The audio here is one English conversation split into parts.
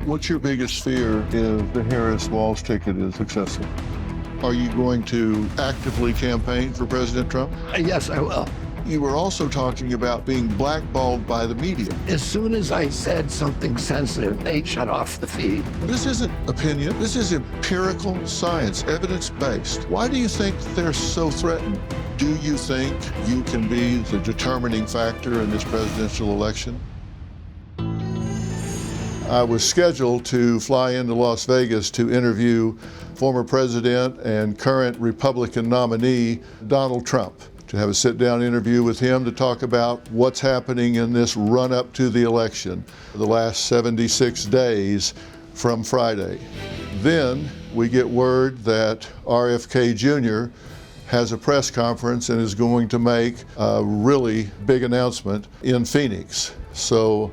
What's your biggest fear if the Harris-Walz ticket is successful? Are you going to actively campaign for President Trump? Yes, I will. You were also talking about being blackballed by the media. As soon as I said something sensitive, they shut off the feed. This isn't opinion. This is empirical science, evidence-based. Why do you think they're so threatened? Do you think you can be the determining factor in this presidential election? I was scheduled to fly into Las Vegas to interview former president and current Republican nominee, Donald Trump, to have a sit-down interview with him to talk about what's happening in this run-up to the election, the last 76 days from Friday. Then we get word that RFK Jr. has a press conference and is going to make a really big announcement in Phoenix. So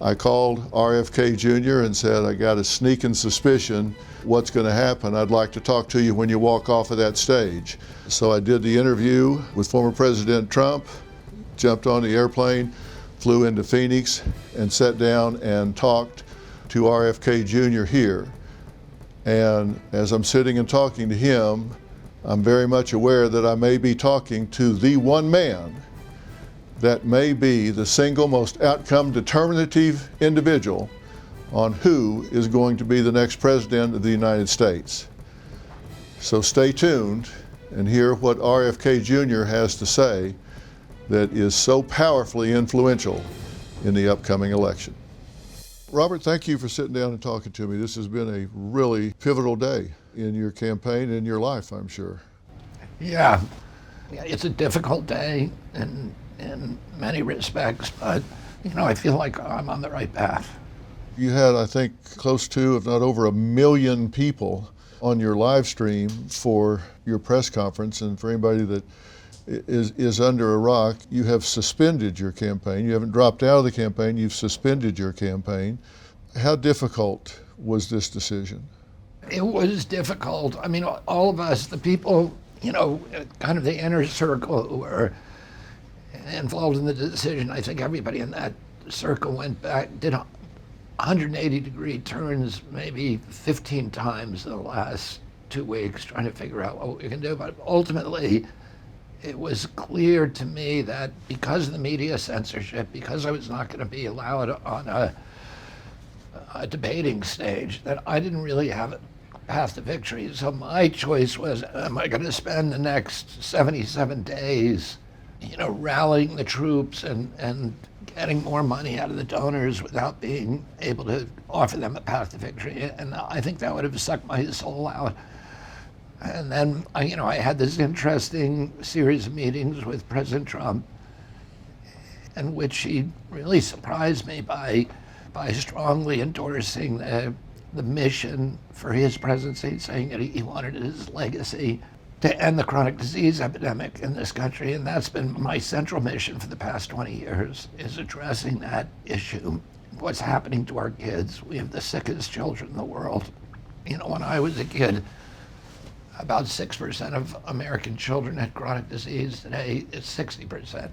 I called RFK Jr. and said, I got a sneaking suspicion what's going to happen. I'd like to talk to you when you walk off of that stage. So I did the interview with former President Trump, jumped on the airplane, flew into Phoenix, and sat down and talked to RFK Jr. here. And as I'm sitting and talking to him, I'm very much aware that I may be talking to the one man that may be the single most outcome determinative individual on who is going to be the next president of the United States. So stay tuned and hear what RFK Jr. has to say that is so powerfully influential in the upcoming election. Robert, thank you for sitting down and talking to me. This has been a really pivotal day in your campaign and your life, I'm sure. Yeah, it's a difficult day in many respects, but I feel like I'm on the right path. You had, I think, close to, if not over 1 million people on your live stream for your press conference, and for anybody that is under a rock, you have suspended your campaign. You haven't dropped out of the campaign, you've suspended your campaign. How difficult was this decision? It was difficult. I mean, all of us, the people, kind of the inner circle who were involved in the decision, I think everybody in that circle went back, did 180-degree turns maybe 15 times in the last 2 weeks trying to figure out what we can do. But ultimately, it was clear to me that because of the media censorship, because I was not going to be allowed on a debating stage, that I didn't really have a path to victory. So my choice was, am I going to spend the next 77 days rallying the troops and getting more money out of the donors without being able to offer them a path to victory? And I think that would have sucked my soul out. And then, I had this interesting series of meetings with President Trump, in which he really surprised me by strongly endorsing the mission for his presidency, saying that he wanted his legacy to end the chronic disease epidemic in this country. And that's been my central mission for the past 20 years, is addressing that issue. What's happening to our kids? We have the sickest children in the world. When I was a kid, about 6% of American children had chronic disease. Today, it's 60%.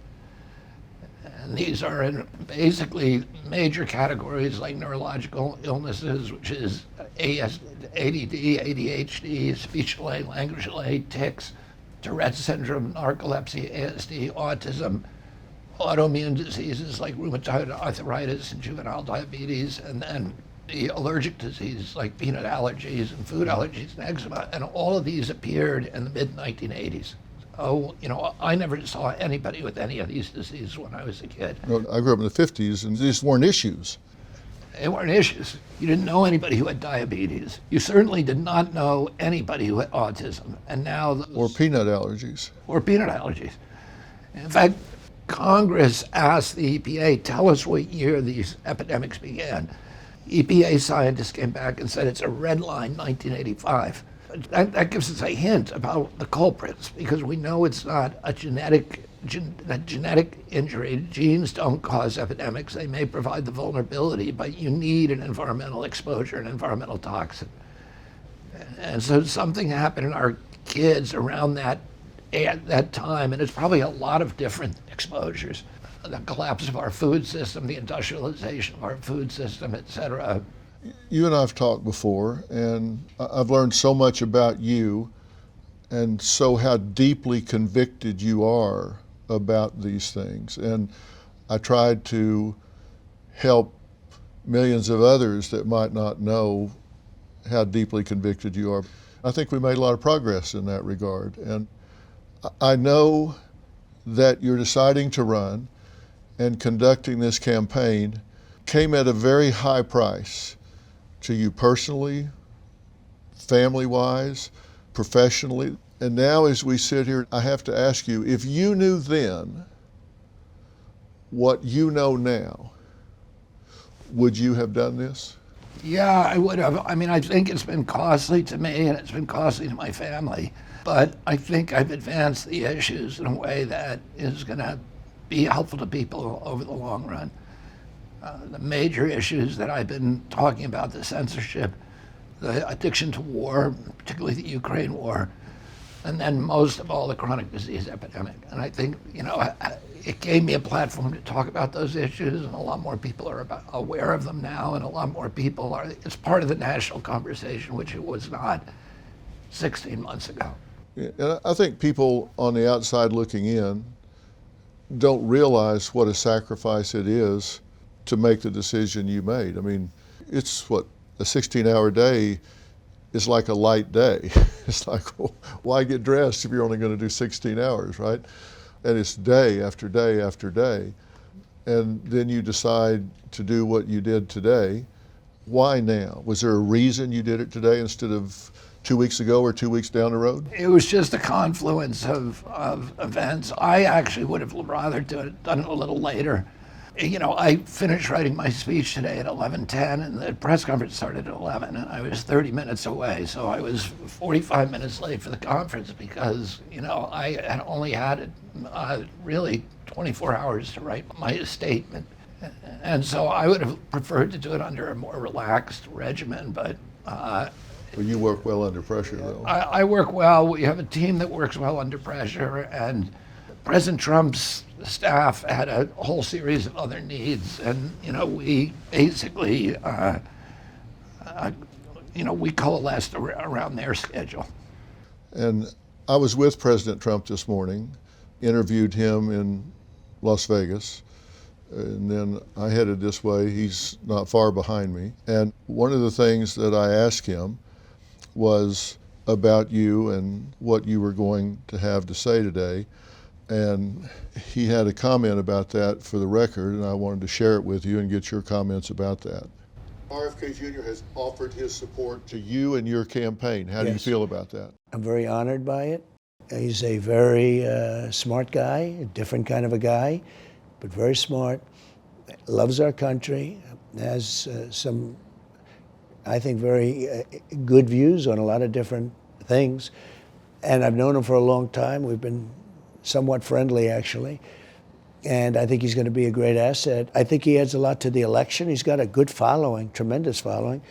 And these are in basically major categories like neurological illnesses, which is ADD, ADHD, speech delay, language delay, tics, Tourette's syndrome, narcolepsy, ASD, autism, autoimmune diseases like rheumatoid arthritis and juvenile diabetes, and then the allergic diseases like peanut allergies and food allergies and eczema. And all of these appeared in the mid-1980s. I never saw anybody with any of these diseases when I was a kid. I grew up in the 50s, and these weren't issues. They weren't issues. You didn't know anybody who had diabetes. You certainly did not know anybody who had autism. And now or peanut allergies. Or peanut allergies. In fact, Congress asked the EPA, tell us what year these epidemics began. EPA scientists came back and said it's a red line, 1985. That gives us a hint about the culprits, because we know it's not a genetic injury. Genes don't cause epidemics. They may provide the vulnerability, but you need an environmental exposure, an environmental toxin. And so something happened in our kids around that time, and it's probably a lot of different exposures. The collapse of our food system, the industrialization of our food system, et cetera. You and I have talked before, and I've learned so much about you and so how deeply convicted you are about these things. And I tried to help millions of others that might not know how deeply convicted you are. I think we made a lot of progress in that regard. And I know that you're deciding to run and conducting this campaign came at a very high price to you personally, family-wise, professionally. And now as we sit here, I have to ask you, if you knew then what you know now, would you have done this? Yeah, I would have. I mean, I think it's been costly to me and it's been costly to my family, but I think I've advanced the issues in a way that is going to be helpful to people over the long run. The major issues that I've been talking about, the censorship, the addiction to war, particularly the Ukraine war, and then most of all, the chronic disease epidemic. And I think, it gave me a platform to talk about those issues, and a lot more people are aware of them now, and a lot more people are, it's part of the national conversation, which it was not 16 months ago. Yeah, and I think people on the outside looking in don't realize what a sacrifice it is to make the decision you made. I mean, it's what, a 16-hour day is like a light day. It's like, well, why get dressed if you're only going to do 16 hours, right? And it's day after day after day. And then you decide to do what you did today. Why now? Was there a reason you did it today instead of 2 weeks ago or 2 weeks down the road? It was just a confluence of events. I actually would have rather done it a little later. I finished writing my speech today at 11:10, and the press conference started at 11, and I was 30 minutes away. So I was 45 minutes late for the conference because, I had only had really 24 hours to write my statement. And so I would have preferred to do it under a more relaxed regimen, but Well, you work well under pressure, though. I work well. We have a team that works well under pressure, and President Trump's staff had a whole series of other needs, and we basically, we coalesced around their schedule. And I was with President Trump this morning, interviewed him in Las Vegas, and then I headed this way. He's not far behind me. And one of the things that I asked him was about you and what you were going to have to say today. And he had a comment about that for the record, and I wanted to share it with you and get your comments about that. RFK Jr. has offered his support to you and your campaign. How do you feel about that? I'm very honored by it. He's a very smart guy, a different kind of a guy, but very smart, loves our country, has some, I think, very good views on a lot of different things. And I've known him for a long time. We've been somewhat friendly, actually. And I think he's going to be a great asset. I think he adds a lot to the election. He's got a good following, tremendous following.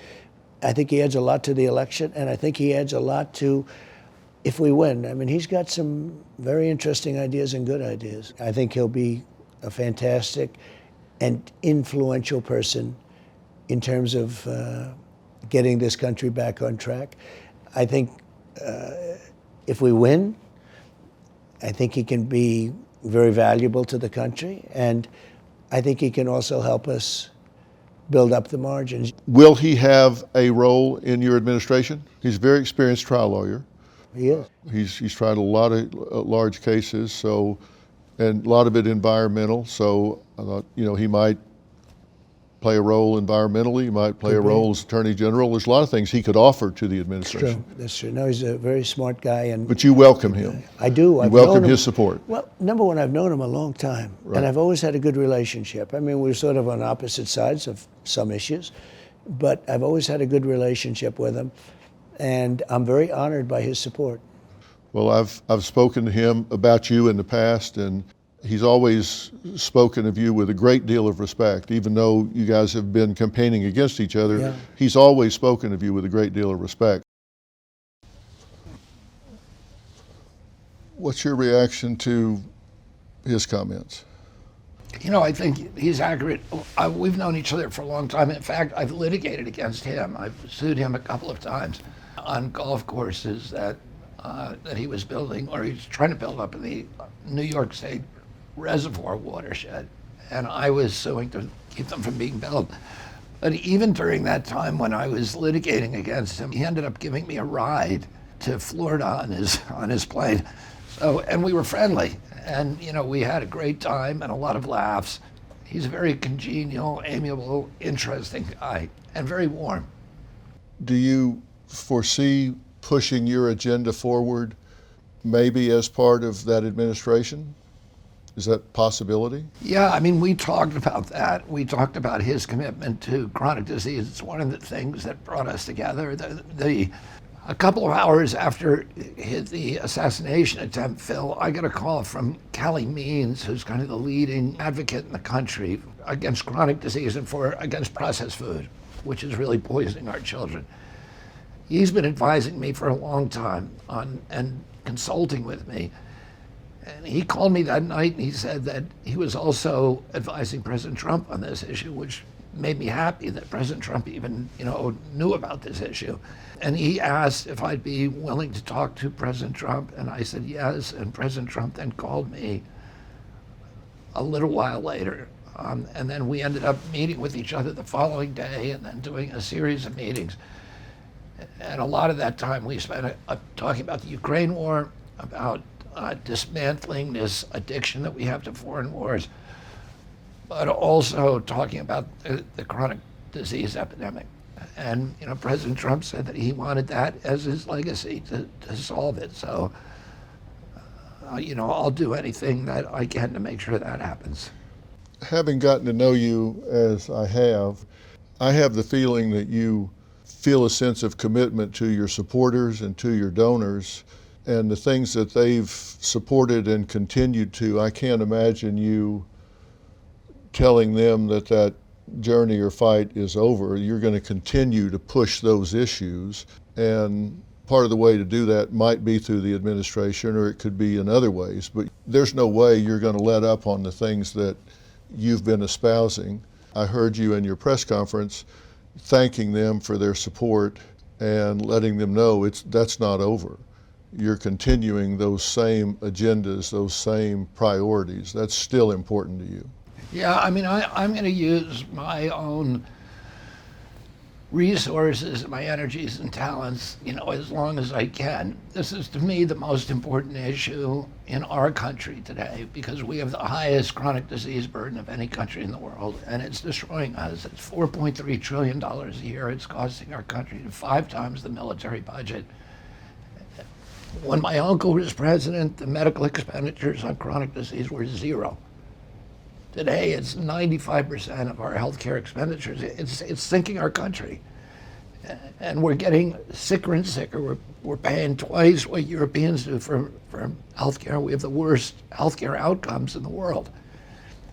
I think he adds a lot to the election, and I think he adds a lot to if we win. I mean, he's got some very interesting ideas and good ideas. I think he'll be a fantastic and influential person in terms of getting this country back on track. I think if we win, I think he can be very valuable to the country, and I think he can also help us build up the margins. Will he have a role in your administration? He's a very experienced trial lawyer. He is. He's tried a lot of large cases, and a lot of it environmental. So I thought, he might play a role environmentally. He might play a role as Attorney General. There's a lot of things he could offer to the administration. That's true. No, he's a very smart guy, But you welcome him. I do. You welcome his support. Well, number one, I've known him a long time, and I've always had a good relationship. I mean, we're sort of on opposite sides of some issues, but I've always had a good relationship with him, and I'm very honored by his support. Well, I've spoken to him about you in the past, and he's always spoken of you with a great deal of respect. Even though you guys have been campaigning against each other, he's always spoken of you with a great deal of respect. What's your reaction to his comments? You know, I think he's accurate. We've known each other for a long time. In fact, I've litigated against him. I've sued him a couple of times on golf courses that he was building, or he was trying to build up in the New York State reservoir watershed. And I was suing to keep them from being built. But even during that time when I was litigating against him, he ended up giving me a ride to Florida on his plane. So, and we were friendly. And, you know, we had a great time and a lot of laughs. He's a very congenial, amiable, interesting guy, and very warm. Do you foresee pushing your agenda forward, maybe as part of that administration? Is that a possibility? Yeah, I mean, we talked about that. We talked about his commitment to chronic disease. It's one of the things that brought us together. A couple of hours after the assassination attempt, Phil, I got a call from Callie Means, who's kind of the leading advocate in the country against chronic disease and against processed food, which is really poisoning our children. He's been advising me for a long time and consulting with me. And he called me that night and he said that he was also advising President Trump on this issue, which made me happy that President Trump even, knew about this issue. And he asked if I'd be willing to talk to President Trump, and I said yes. And President Trump then called me a little while later. And then we ended up meeting with each other the following day and then doing a series of meetings. And a lot of that time we spent talking about the Ukraine war, about dismantling this addiction that we have to foreign wars, but also talking about the chronic disease epidemic. And President Trump said that he wanted that as his legacy to solve it. So, I'll do anything that I can to make sure that happens. Having gotten to know you as I have the feeling that you feel a sense of commitment to your supporters and to your donors, and the things that they've supported and continued to. I can't imagine you telling them that journey or fight is over. You're going to continue to push those issues, and part of the way to do that might be through the administration, or it could be in other ways, but there's no way you're going to let up on the things that you've been espousing. I heard you in your press conference thanking them for their support and letting them know that's not over. You're continuing those same agendas, those same priorities. That's still important to you. Yeah, I mean, I'm going to use my own resources, my energies and talents, as long as I can. This is, to me, the most important issue in our country today because we have the highest chronic disease burden of any country in the world, and it's destroying us. It's $4.3 trillion a year. It's costing our country 5 times the military budget. When my uncle was president, the medical expenditures on chronic disease were zero. Today, it's 95% of our healthcare expenditures. It's sinking our country. And we're getting sicker and sicker. We're paying twice what Europeans do for healthcare. We have the worst healthcare outcomes in the world.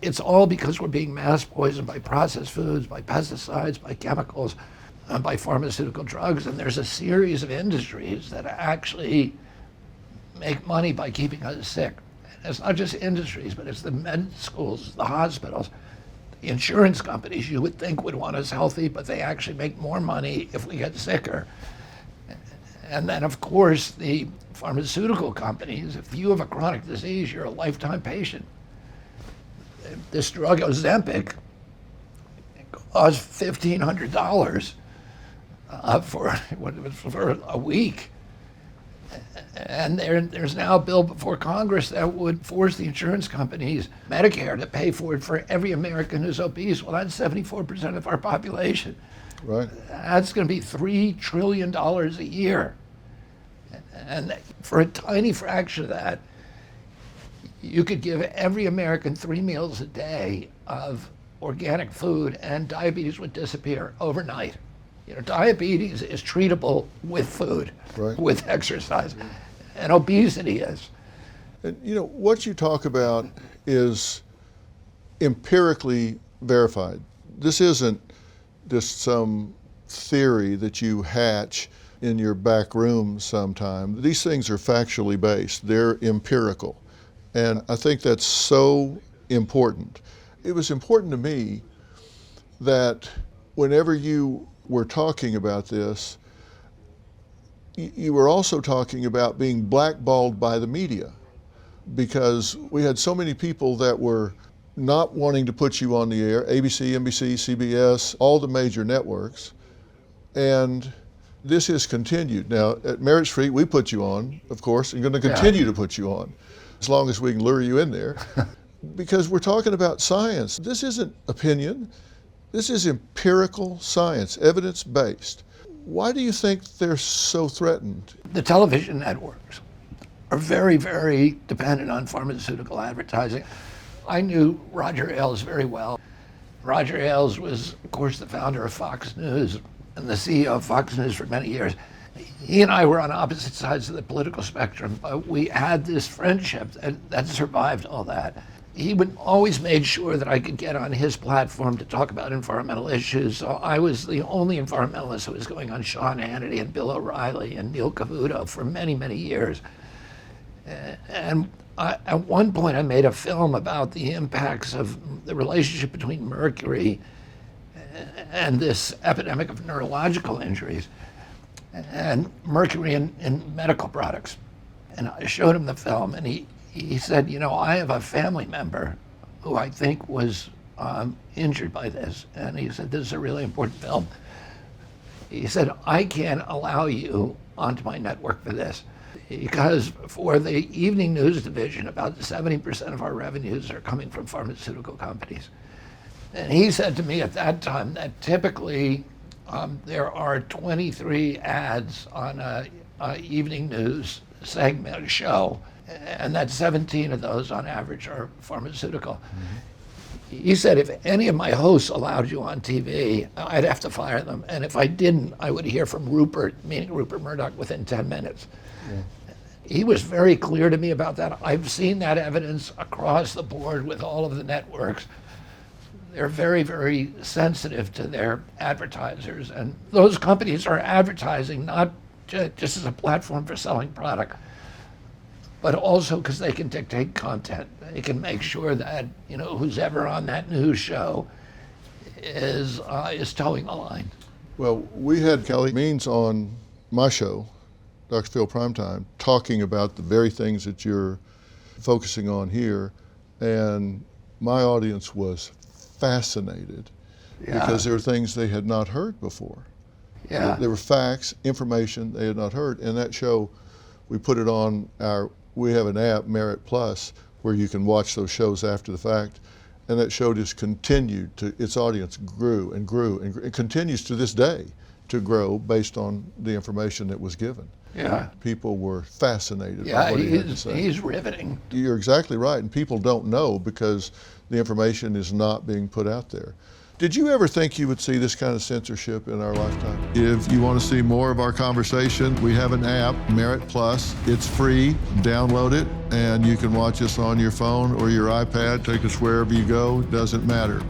It's all because we're being mass poisoned by processed foods, by pesticides, by chemicals, and by pharmaceutical drugs. And there's a series of industries that actually make money by keeping us sick. It's not just industries, but it's the med schools, the hospitals, the insurance companies you would think would want us healthy, but they actually make more money if we get sicker. And then, of course, the pharmaceutical companies. If you have a chronic disease, you're a lifetime patient. This drug, Ozempic, costs $1,500 for a week. And there's now a bill before Congress that would force the insurance companies, Medicare, to pay for it for every American who's obese. Well, that's 74% of our population. Right. That's going to be $3 trillion a year. And for a tiny fraction of that, you could give every American 3 meals a day of organic food, and diabetes would disappear overnight. Diabetes is treatable with food, right, with exercise, and obesity is. And what you talk about is empirically verified. This isn't just some theory that you hatch in your back room sometime. These things are factually based. They're empirical. And I think that's so important. it was important to me that whenever you were talking about this, you were also talking about being blackballed by the media, because we had so many people that were not wanting to put you on the air, ABC, NBC, CBS, all the major networks, and this has continued. Now, at Merit Street, we put you on, of course, and going to continue to put you on, as long as we can lure you in there, because we're talking about science. This isn't opinion. This is empirical science, evidence-based. Why do you think they're so threatened? The television networks are very, very dependent on pharmaceutical advertising. I knew Roger Ailes very well. Roger Ailes was, of course, the founder of Fox News and the CEO of Fox News for many years. He and I were on opposite sides of the political spectrum, but we had this friendship that survived all that. He would always made sure that I could get on his platform to talk about environmental issues. So I was the only environmentalist who was going on Sean Hannity and Bill O'Reilly and Neil Cavuto for many, many years. And at one point I made a film about the impacts of the relationship between mercury and this epidemic of neurological injuries and mercury in medical products. And I showed him the film, and he said, you know, I have a family member who I think was injured by this. And he said, this is a really important film. He said, I can't allow you onto my network for this, because for the evening news division, about 70% of our revenues are coming from pharmaceutical companies. And he said to me at that time that typically there are 23 ads on a evening news segment show, and that 17 of those on average are pharmaceutical. Mm-hmm. He said, if any of my hosts allowed you on TV, I'd have to fire them. And if I didn't, I would hear from Rupert, meaning Rupert Murdoch, within 10 minutes. Yeah. He was very clear to me about that. I've seen that evidence across the board with all of the networks. They're very, very sensitive to their advertisers. And those companies are advertising not just as a platform for selling product, but also because they can dictate content. They can make sure that, you know, who's ever on that news show is towing the line. Well, we had Kelly Means on my show, Dr. Phil Primetime, talking about the very things that you're focusing on here, and my audience was fascinated because there were things they had not heard before. Yeah. There were facts, information they had not heard. And that show, we put it on we have an app, Merit Plus, where you can watch those shows after the fact. And that show just continued its audience grew and grew and it continues to this day to grow based on the information that was given. Yeah. People were fascinated by what he had to say. He's riveting. You're exactly right, and people don't know because the information is not being put out there. Did you ever think you would see this kind of censorship in our lifetime? If you want to see more of our conversation, we have an app, Merit Plus. It's free. Download it, and you can watch us on your phone or your iPad. Take us wherever you go. It doesn't matter.